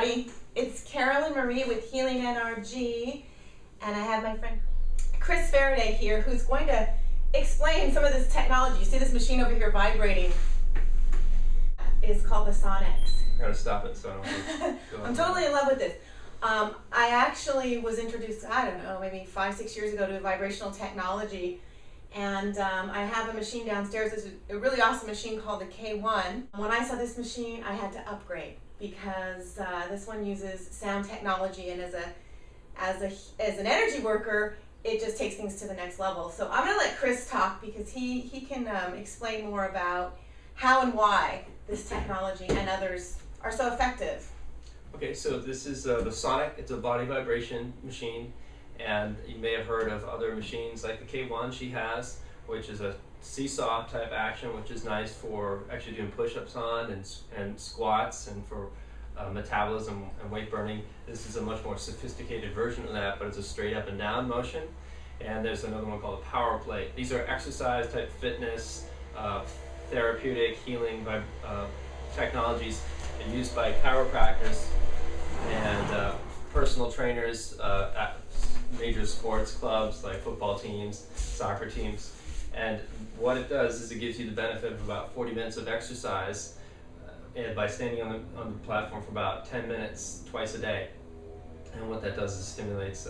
everybody. It's Carolyn Marie with Healing NRG, and I have my friend Chris Faraday here, who's going to explain some of this technology. You see this machine over here vibrating? It's called the Sonics. I'm going to stop it so I don't I'm totally in love with this. I actually was introduced, I don't know, maybe 5-6 years ago to vibrational technology. And I have a machine downstairs. It's a really awesome machine called the K1. When I saw this machine, I had to upgrade because this one uses sound technology, and as an energy worker, it just takes things to the next level. So I'm going to let Chris talk because he can explain more about how and why this technology and others are so effective. Okay, so this is the Sonic. It's a body vibration machine. And you may have heard of other machines like the K1 she has, which is a seesaw type action, which is nice for actually doing push-ups on and squats and for metabolism and weight burning. This is a much more sophisticated version of that, but it's a straight up and down motion. And there's another one called a Power Plate. These are exercise type fitness, therapeutic healing technologies used by chiropractors and personal trainers at major sports clubs like football teams, soccer teams. And what it does is it gives you the benefit of about 40 minutes of exercise and by standing on the platform for about 10 minutes twice a day. And what that does is stimulates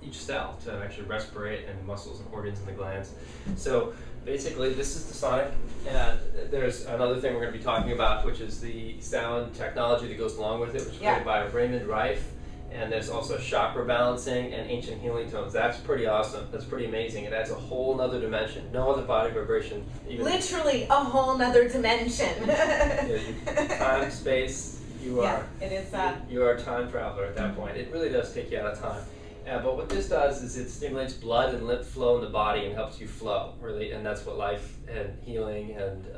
each cell to actually respirate and muscles and organs and the glands. So basically this is the Sonic, and there's another thing we're going to be talking about, which is the sound technology that goes along with it, which is created by Raymond Rife. And there's also chakra balancing and ancient healing tones. That's pretty awesome. That's pretty amazing. It adds a whole nother dimension. No other body vibration. Literally a whole nother dimension. Time, space. You are. It is. You are a time traveler at that point. It really does take you out of time. But what this does is it stimulates blood and lymph flow in the body and helps you flow, really. And that's what life and healing and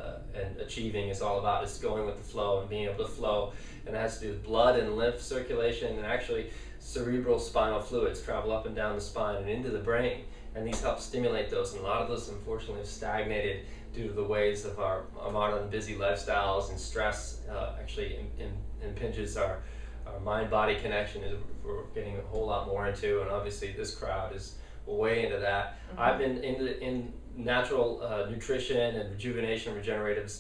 achieving is all about, is going with the flow and being able to flow. And it has to do with blood and lymph circulation, and actually cerebral spinal fluids travel up and down the spine and into the brain. And these help stimulate those. And a lot of those, unfortunately, have stagnated due to the ways of our modern busy lifestyles, and stress actually impinges our mind-body connection. We're getting a whole lot more into, and obviously this crowd is way into that. Mm-hmm. I've been in natural nutrition and rejuvenation, regenerative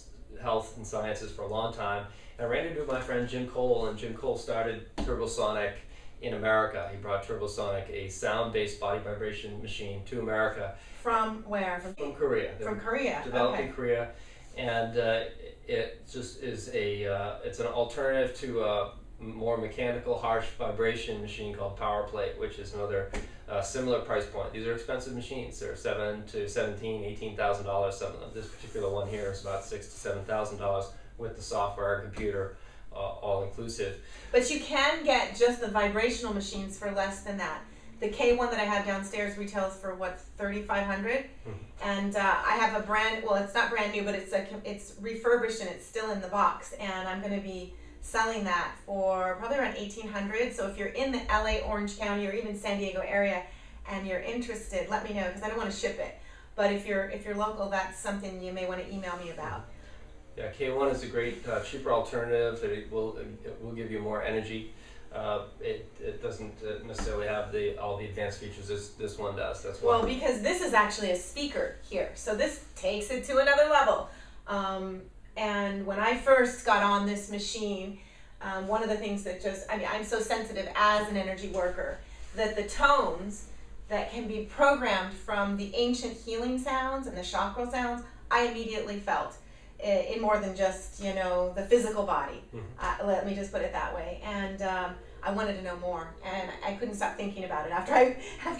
health and sciences for a long time. And I ran into my friend Jim Cole, and Jim Cole started Turbosonic in America. He brought Turbosonic, a sound-based body vibration machine, to America. From where? From Korea. From Korea. Developed in Korea, and it just is it's an alternative to a more mechanical, harsh vibration machine called Power Plate, which is another similar price point. These are expensive machines. They're $7,000 to $17,000, $18,000. Some of them. This particular one here is about $6,000 to $7,000 with the software and computer, all inclusive. But you can get just the vibrational machines for less than that. The K1 that I have downstairs retails for what, $3,500, mm-hmm. And I have a it's not brand new, but it's refurbished and it's still in the box, and I'm going to be selling that for probably around $1,800. So if you're in the LA, Orange County, or even San Diego area, and you're interested, let me know, because I don't want to ship it. But if you're local, that's something you may want to email me about. Yeah, K1 is a great cheaper alternative. It will give you more energy. It doesn't necessarily have all the advanced features this one does. That's why. Well, because this is actually a speaker here, so this takes it to another level. And when I first got on this machine, one of the things that I'm so sensitive as an energy worker, that the tones that can be programmed from the ancient healing sounds and the chakra sounds, I immediately felt in more than just, the physical body. Mm-hmm. Let me just put it that way. And I wanted to know more, and I couldn't stop thinking about it. After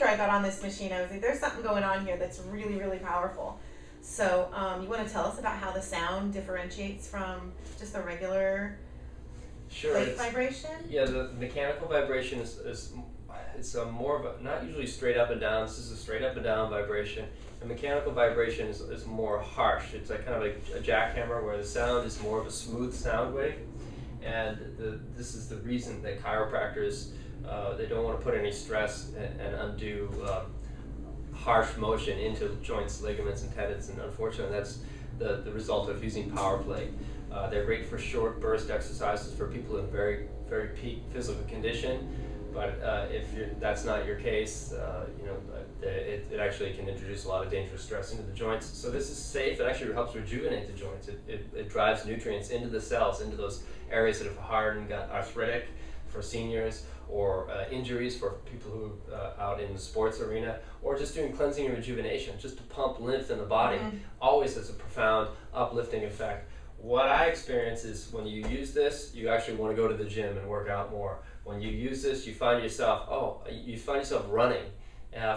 I got on this machine, I was like, there's something going on here that's really, really powerful. So you want to tell us about how the sound differentiates from just the regular plate vibration? Yeah, the mechanical vibration is more of a, not usually straight up and down. This is a straight up and down vibration. The mechanical vibration is more harsh. It's like kind of like a jackhammer, where the sound is more of a smooth sound wave. And this is the reason that chiropractors, they don't want to put any stress and undue harsh motion into joints, ligaments, and tendons, and unfortunately that's the result of using power plate. They're great for short burst exercises for people in very, very peak physical condition, but if that's not your case, it actually can introduce a lot of dangerous stress into the joints. So this is safe. It actually helps rejuvenate the joints. It drives nutrients into the cells, into those areas that have hardened, got arthritic for seniors, or injuries for people who out in the sports arena, or just doing cleansing and rejuvenation, just to pump lymph in the body, always has a profound uplifting effect. What I experience is when you use this, you actually want to go to the gym and work out more. When you use this, you find yourself running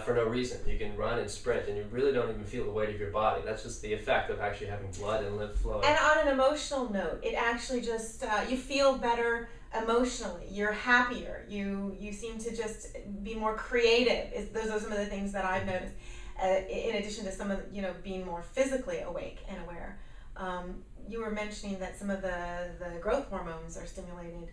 for no reason. You can run and sprint, and you really don't even feel the weight of your body. That's just the effect of actually having blood and lymph flowing. And on an emotional note, it actually just, you feel better emotionally. You're happier. You seem to just be more creative. Those are some of the things that I've noticed. In addition to some of being more physically awake and aware. You were mentioning that some of the growth hormones are stimulated.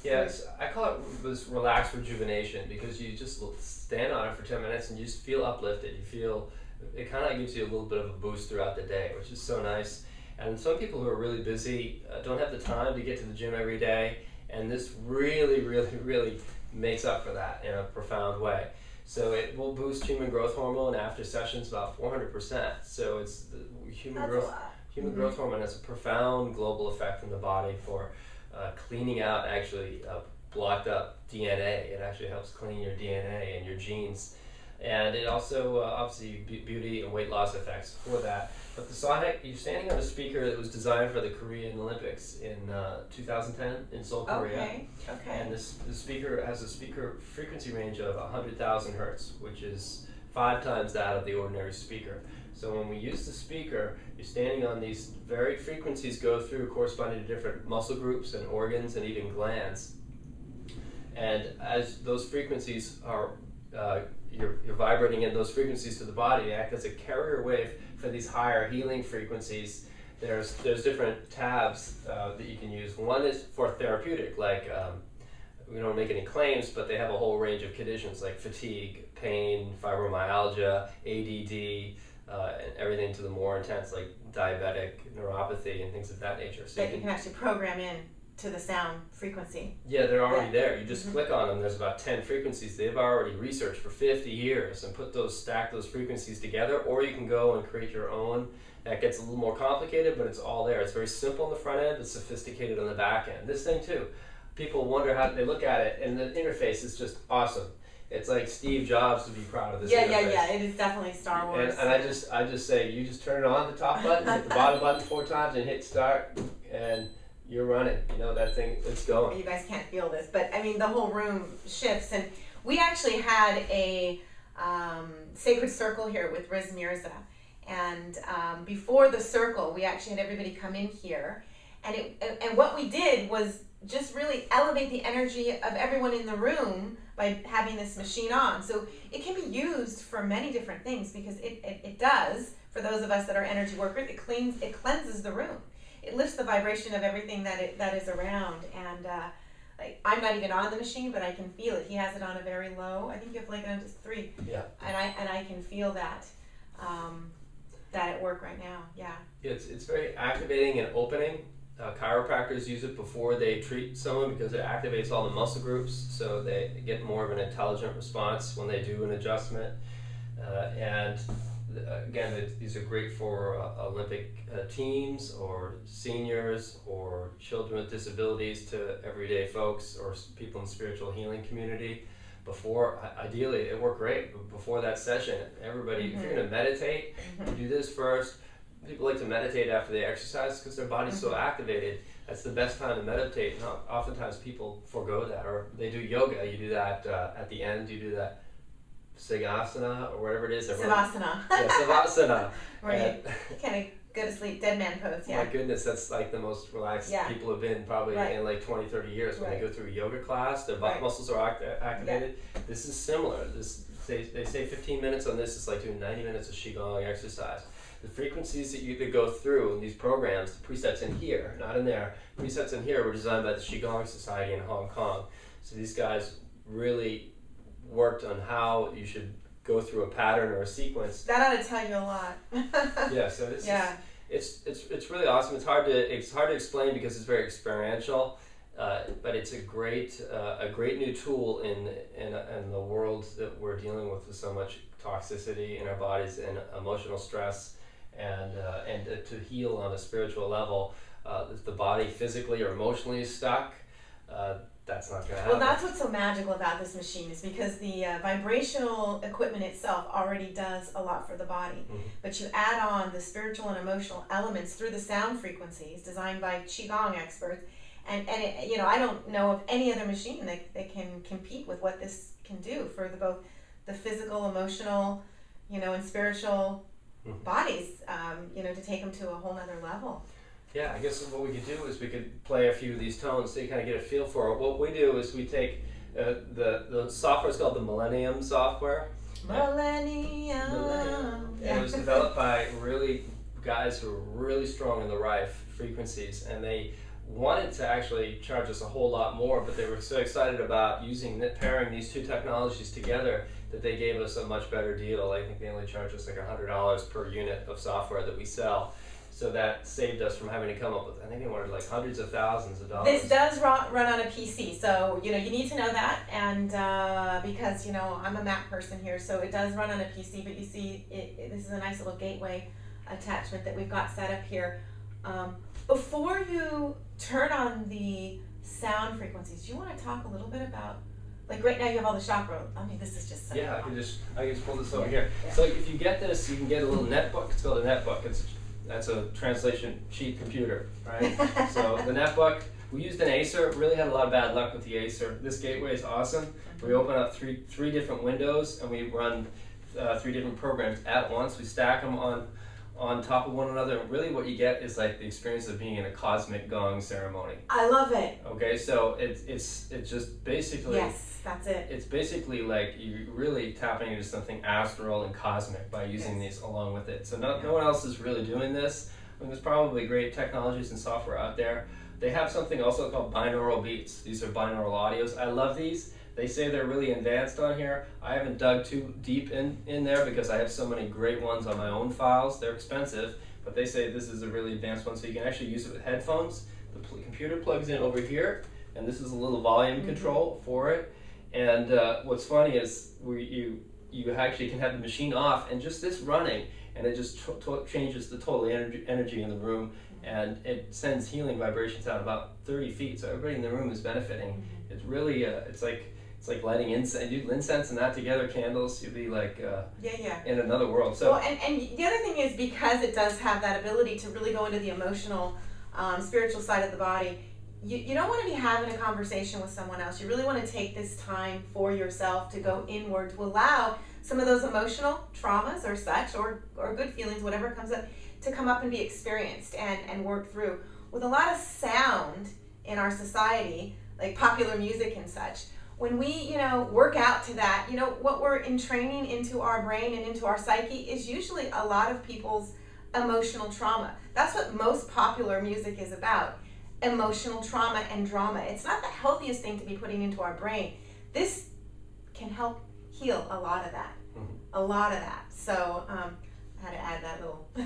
Yes, I call it this relaxed rejuvenation, because you just stand on it for 10 minutes and you just feel uplifted. You feel, it kind of gives you a little bit of a boost throughout the day, which is so nice. And some people who are really busy don't have the time to get to the gym every day, and this really, really, really makes up for that in a profound way. So it will boost human growth hormone after sessions about 400%. So it's the human growth hormone has a profound global effect in the body for cleaning out actually blocked up DNA. It actually helps clean your DNA and your genes. And it also obviously beauty and weight loss effects for that. But the Sonic, you're standing on a speaker that was designed for the Korean Olympics in 2010 in Seoul, Korea. Okay. And the speaker has a speaker frequency range of 100,000 hertz, which is 5 times that of the ordinary speaker. So when we use the speaker, you're standing on these varied frequencies go through corresponding to different muscle groups and organs and even glands. And as those frequencies are, you're vibrating in those frequencies to the body, they act as a carrier wave for these higher healing frequencies. There's different tabs that you can use. One is for therapeutic, like we don't make any claims, but they have a whole range of conditions like fatigue, pain, fibromyalgia, ADD, and everything to the more intense, like diabetic neuropathy and things of that nature. So that you can actually program in to the sound frequency. Yeah, they're already there. You just click on them. There's about 10 frequencies. They've already researched for 50 years and stack those frequencies together, or you can go and create your own. That gets a little more complicated, but it's all there. It's very simple on the front end, but sophisticated on the back end. This thing too, people wonder how they look at it, and the interface is just awesome. It's like Steve Jobs would be proud of this interface. Yeah. It is definitely Star Wars. And I just say, you just turn it on, the top button, hit the bottom button 4 times, and hit start, and you're running. That thing, it's going. You guys can't feel this, but I mean, the whole room shifts. And we actually had a sacred circle here with Riz Mirza. And before the circle, we actually had everybody come in here. And what we did was just really elevate the energy of everyone in the room by having this machine on. So it can be used for many different things, because it does, for those of us that are energy workers, it cleanses the room. It lifts the vibration of everything that is around. And like, I'm not even on the machine, but I can feel it. He has it on a very low. I think you have like on just 3. Yeah. And I can feel that at work right now. Yeah. It's very activating and opening. Chiropractors use it before they treat someone, because it activates all the muscle groups, so they get more of an intelligent response when they do an adjustment. And again, these are great for Olympic teams, or seniors, or children with disabilities, to everyday folks, or people in the spiritual healing community. Ideally, it worked great before that session. Everybody, if you're going to meditate, do this first. People like to meditate after they exercise because their body's so activated. That's the best time to meditate. And oftentimes people forego that, or they do yoga. You do that at the end. You do that Sigasana or whatever it is. Savasana. Yeah, Savasana. Right. Kind of go to sleep, dead man pose. Yeah. My goodness, that's like the most relaxed people have been probably in like 20, 30 years. When they go through a yoga class, their muscles are activated. Yeah. This is similar. They say 15 minutes on this is like doing 90 minutes of Qigong exercise. The frequencies that go through in these programs, the presets in here, not in there, presets in here were designed by the Qigong Society in Hong Kong. So these guys really worked on how you should go through a pattern or a sequence. That ought to tell you a lot. Yeah, so this Yeah. it's really awesome. It's hard to explain because it's very experiential, but it's a great new tool in the world that we're dealing with so much toxicity in our bodies and emotional stress, and to heal on a spiritual level. If the body physically or emotionally is stuck, that's not going to happen. Well, that's what's so magical about this machine, is because the vibrational equipment itself already does a lot for the body. Mhm. But you add on the spiritual and emotional elements through the sound frequencies designed by Qigong experts. And it, you know, I don't know of any other machine that can compete with what this can do for both the physical, emotional, you know, and spiritual Mhm. bodies, you know, to take them to a whole nother level. Yeah, I guess what we could do is we could play a few of these tones so you kind of get a feel for it. What we do is we take the software is called the Millennium software. Millennium. And it was developed by really guys who are really strong in the Rife frequencies, and they wanted to actually charge us a whole lot more, but they were so excited about pairing these two technologies together that they gave us a much better deal. I think they only charge us like $100 per unit of software that we sell. So that saved us from having to come up with, I think they wanted like hundreds of thousands of dollars. This does run on a PC, so you know you need to know that, and because you know I'm a Mac person here, so it does run on a PC. But you see, this is a nice little gateway attachment that we've got set up here. Before you turn on the sound frequencies, do you want to talk a little bit about, like right now you have all the chakra. I mean, this is just so Yeah, I fun. can just pull this over here. Yeah. So if you get this, you can get a little netbook. It's called a netbook. That's a translation sheet computer, right? So the netbook, we used an Acer. Really had a lot of bad luck with the Acer. This gateway is awesome. We open up three different windows, and we run 3 different programs at once. We stack them on top of one another, and really what you get is like the experience of being in a cosmic gong ceremony. I love it. Okay, so it's just basically. Yes, that's it. It's basically like you're really tapping into something astral and cosmic by using Yes. these along with it. So no one else is really doing this. I mean, there's probably great technologies and software out there. They have something also called binaural beats. These are binaural audios. I love these. They say they're really advanced on here. I haven't dug too deep in there because I have so many great ones on my own files. They're expensive, but they say this is a really advanced one, so you can actually use it with headphones. The computer plugs in over here, and this is a little volume control for it. And what's funny is you actually can have the machine off and just this running, and it just changes the total energy in the room, and it sends healing vibrations out about 30 feet. So everybody in the room is benefiting. It's really it's like lighting incense. You do incense and that together, candles. You'll be like Yeah. in another world. So Well, and the other thing is, because it does have that ability to really go into the emotional, spiritual side of the body, you don't want to be having a conversation with someone else. You really want to take this time for yourself to go inward, to allow some of those emotional traumas or such, or good feelings, whatever comes up, to come up and be experienced and work through. With a lot of sound in our society, like popular music and such, when we, you know, work out to that, you know, what we're entraining into our brain and into our psyche is usually a lot of people's emotional trauma. That's what most popular music is about. Emotional trauma and drama. It's not the healthiest thing to be putting into our brain. This can help heal a lot of that. A lot of that. So I had to add that little note.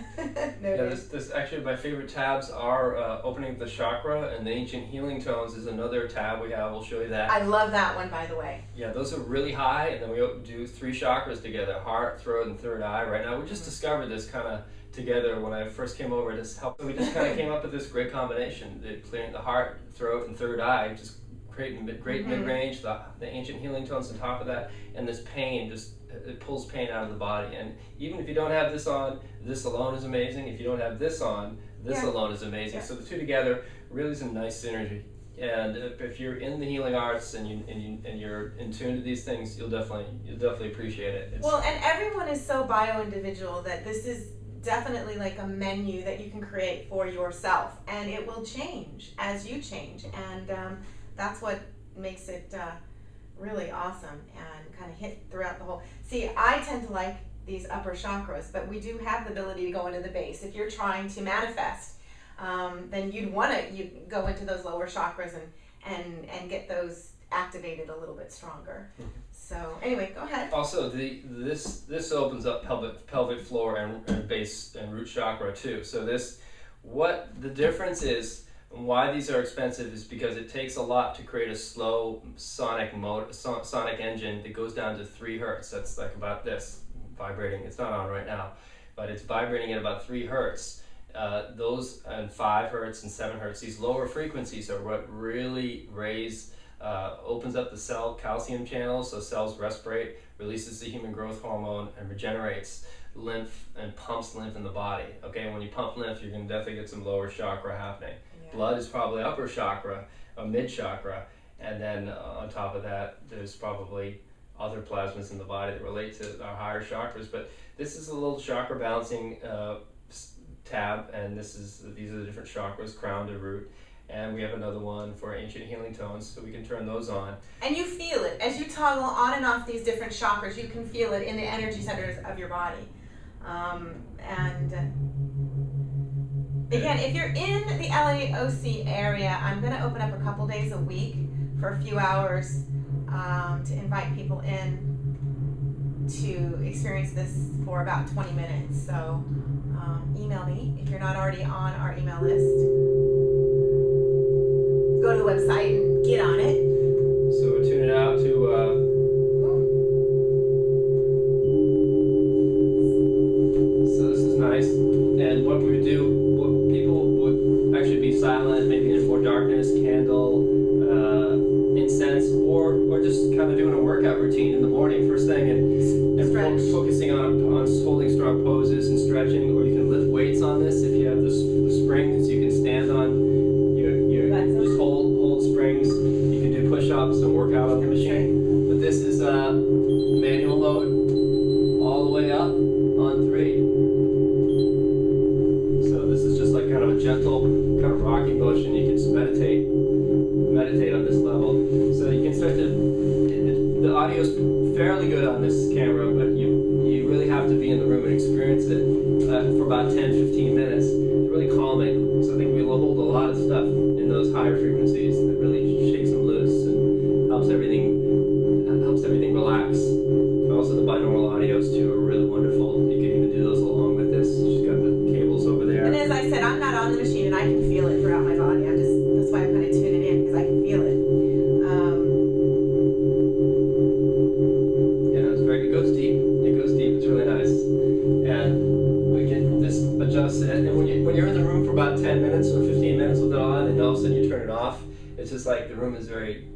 yeah, this actually my favorite tabs are opening the chakra, and the ancient healing tones is another tab we have. We'll show you that. I love that one, by the way. Yeah, those are really high, and then we do 3 chakras together: heart, throat, and third eye. Right now, we just discovered this kind of together when I first came over. This helped. We just kind of came up with this great combination: clearing the heart, throat, and third eye. Just great mid-range. The ancient healing tones on top of that, and this pain it pulls pain out of the body. And even if you don't have this on, this alone is amazing. If you don't have this on, this alone is amazing. Yeah. So the two together really is a nice synergy. And if you're in the healing arts and you're in tune to these things, you'll definitely appreciate it. Well, and everyone is so bio-individual that this is definitely like a menu that you can create for yourself, and it will change as you change, and that's what makes it really awesome and kind of hit throughout the whole. See, I tend to like these upper chakras, but we do have the ability to go into the base. If you're trying to manifest, then you'd want to go into those lower chakras and get those activated a little bit stronger. So anyway, go ahead. Also, this opens up pelvic floor and base and root chakra too. So what the difference is and why these are expensive is because it takes a lot to create a slow sonic engine that goes down to 3 hertz. That's like about this vibrating. It's not on right now, but it's vibrating at about 3 hertz. Those and 5 hertz and 7 hertz, these lower frequencies are what really opens up the cell calcium channels, so cells respirate, releases the human growth hormone, and regenerates lymph and pumps lymph in the body. Okay, when you pump lymph, you're going to definitely get some lower chakra happening. Yeah. Blood is probably upper chakra, mid chakra, and then on top of that, there's probably other plasmas in the body that relate to our higher chakras. But this is a little chakra balancing tab, and these are the different chakras, crown to root. And we have another one for ancient healing tones, so we can turn those on. And you feel it. As you toggle on and off these different chakras, you can feel it in the energy centers of your body. And again, if you're in the LAOC area, I'm going to open up a couple days a week for a few hours to invite people in to experience this for about 20 minutes. So email me if you're not already on our email list. Go to the website and get on it. So we're tuning out to so this is nice. And what we do, what people would actually be silent, maybe in more darkness, candle, incense, or just kind of doing a workout routine in the morning, first thing, and focusing on holding strong poses and stretching, or you can lift weights on this if you have the springs you can stand on. Just hold springs. You can do push-ups and work out on the machine. But this is manual load all the way up on 3. So this is just like kind of a gentle, kind of rocking motion. You can just meditate on this level. So you can start to, the audio's fairly good on this camera, but you really have to be in the room and experience it for about 10-15 minutes. It's really calming. So I think we'll hold a lot of stuff in those higher frequencies that really shakes them loose and helps everything relax. And also the binaural audios too are really wonderful. You can even do those along with this. She's got the cables over there. And as I said, I'm not on the machine and I can feel it throughout my body. That's why I'm kind of tuning in, because I can feel it. It goes deep. It's really nice. And we can just adjust it. And when you're in the room for about 10 minutes or 15 minutes with it on, and all of a sudden you turn it off, it's just like the room is very,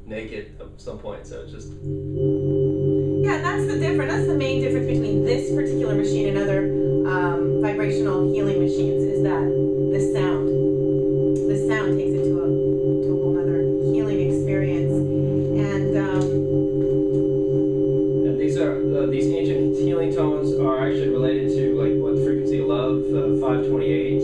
naked at some point. So it's just. Yeah, that's the main difference between this particular machine and other vibrational healing machines is that the sound takes it to a whole other healing experience. And these ancient healing tones are actually related to what frequency of love, 528,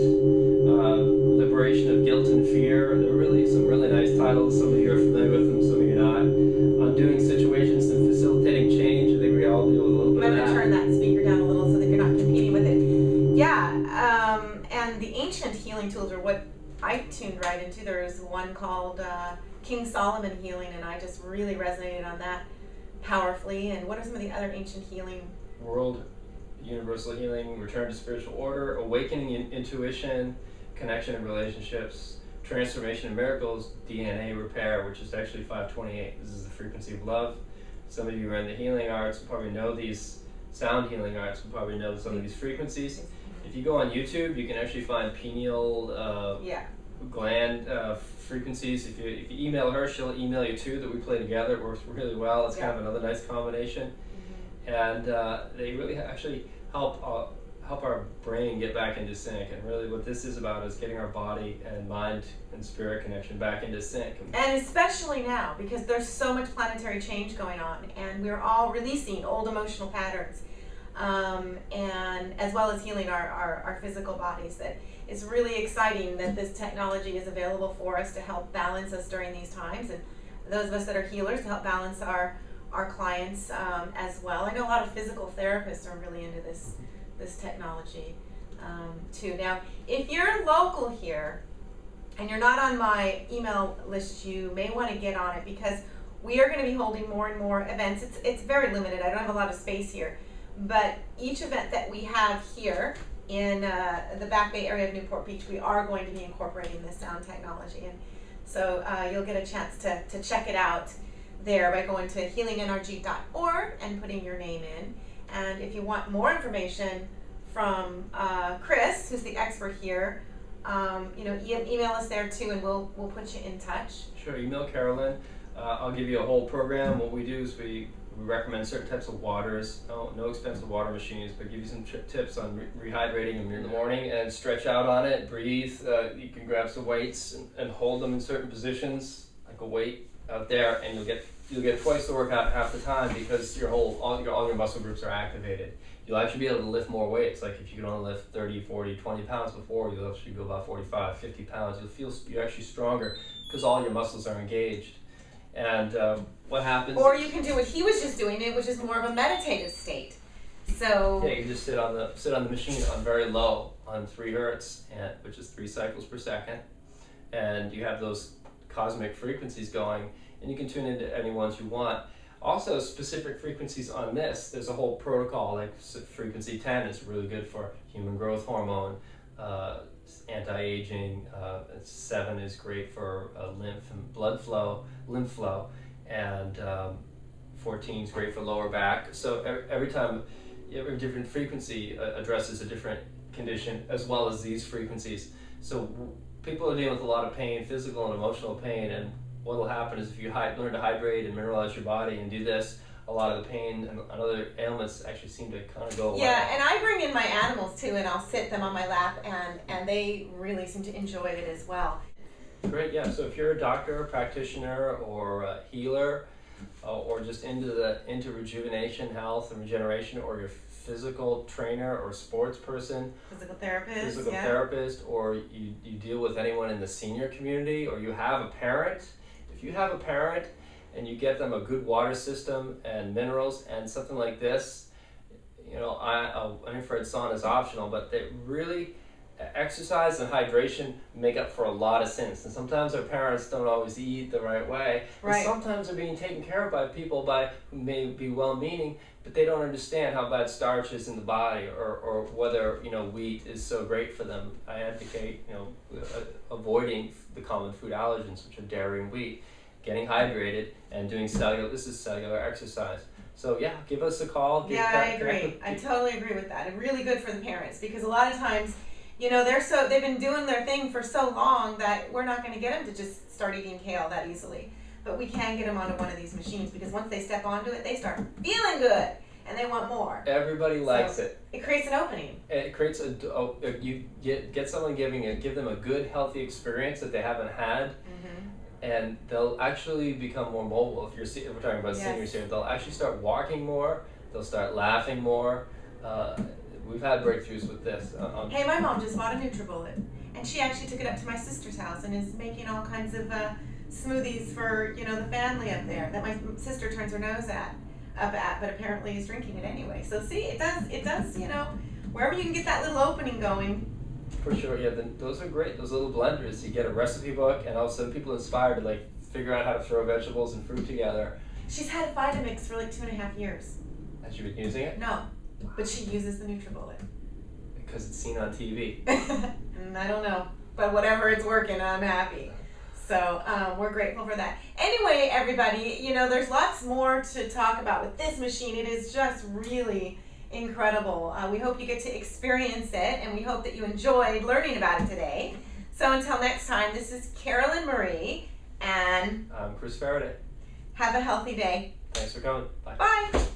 liberation of guilt and fear. They're really some really nice titles. Some of you are familiar with them, some of you are not. Undoing situations and facilitating change. I think we all deal with a little bit of that. Maybe turn that speaker down a little so that you're not competing with it. Yeah, and the ancient healing tools are what I tuned right into. There is one called King Solomon Healing, and I just really resonated on that powerfully. And what are some of the other ancient healing? World Universal Healing, Return to Spiritual Order, Awakening in Intuition, Connection and Relationships, Transformation and Miracles, DNA Repair, which is actually 528. This is the frequency of love. Some of you are in the healing arts will probably know these, sound healing arts will probably know some of these frequencies. If you go on YouTube, you can actually find pineal gland frequencies. If you email her, she'll email you too, that we play together. It works really well. It's kind of another nice combination. And they really actually help our brain get back into sync. And really what this is about is getting our body and mind and spirit connection back into sync. And especially now, because there's so much planetary change going on, and we're all releasing old emotional patterns, and as well as healing our physical bodies. That it's really exciting that this technology is available for us to help balance us during these times, and those of us that are healers to help balance our clients as well. I know a lot of physical therapists are really into this technology too. Now, if you're local here, and you're not on my email list, you may want to get on it, because we are going to be holding more and more events. It's very limited. I don't have a lot of space here, but each event that we have here in the Back Bay area of Newport Beach, we are going to be incorporating this sound technology, and so you'll get a chance to check it out there by going to healingnrg.org and putting your name in. And if you want more information from Chris, who's the expert here, email us there too, and we'll put you in touch. Sure, email Carolyn. I'll give you a whole program. What we do is we recommend certain types of waters, no expensive water machines, but give you some tips on rehydrating them in the morning and stretch out on it, breathe. You can grab some weights and hold them in certain positions, like a weight out there, and you'll get twice the workout half the time, because all your muscle groups are activated. You'll actually be able to lift more weights. Like if you can only lift 30, 40, 20 pounds before, you'll actually go about 45, 50 pounds. You're actually stronger because all your muscles are engaged. And what happens? Or you can do what he was just doing, which is more of a meditative state. So yeah, you can just sit on the machine on very low, on 3 hertz, which is 3 cycles per second, and you have those cosmic frequencies going, and you can tune into any ones you want. Also, specific frequencies on this, there's a whole protocol, like frequency 10 is really good for human growth hormone, anti-aging, 7 is great for lymph flow, and 14 is great for lower back. So every different frequency addresses a different condition, as well as these frequencies. So people are dealing with a lot of pain, physical and emotional pain, and what will happen is if you learn to hydrate and mineralize your body and do this, a lot of the pain and other ailments actually seem to kind of go away. Yeah, and I bring in my animals too, and I'll sit them on my lap, and they really seem to enjoy it as well. Great, yeah. So if you're a doctor, practitioner, or a healer, or just into rejuvenation, health, and regeneration, or you're a physical trainer or sports person, physical therapist, or you deal with anyone in the senior community, or you have a parent. If you have a parent and you get them a good water system and minerals and something like this, an infrared sauna is optional, but they really, exercise and hydration make up for a lot of sins. And sometimes our parents don't always eat the right way. Right. And sometimes they're being taken care of by people who may be well-meaning, but they don't understand how bad starch is in the body, or whether wheat is so great for them. I advocate avoiding the common food allergens, which are dairy and wheat, getting hydrated, and doing cellular exercise. So yeah, give us a call. I agree. I totally agree with that. And really good for the parents, because a lot of times, they've been doing their thing for so long that we're not going to get them to just start eating kale that easily. But we can get them onto one of these machines, because once they step onto it, they start feeling good and they want more. Everybody likes it. It creates an opening. It creates you get someone give them a good, healthy experience that they haven't had. Mm-hmm. And they'll actually become more mobile. If we're talking about seniors here, they'll actually start walking more. They'll start laughing more. We've had breakthroughs with this. Hey, my mom just bought a NutriBullet, and she actually took it up to my sister's house and is making all kinds of smoothies for the family up there that my sister turns her nose up at, but apparently is drinking it anyway. So see, it does. Wherever you can get that little opening going. For sure, yeah. Those are great. Those little blenders. You get a recipe book, and also people inspired to figure out how to throw vegetables and fruit together. She's had Vitamix for 2.5 years. Has she been using it? No, but she uses the NutriBullet. Because it's seen on TV. I don't know, but whatever, it's working. I'm happy. So we're grateful for that. Anyway, everybody, there's lots more to talk about with this machine. It is just really incredible. We hope you get to experience it, and we hope that you enjoyed learning about it today. So until next time, this is Carolyn Marie, and I'm Chris Faraday. Have a healthy day. Thanks for coming. Bye. Bye.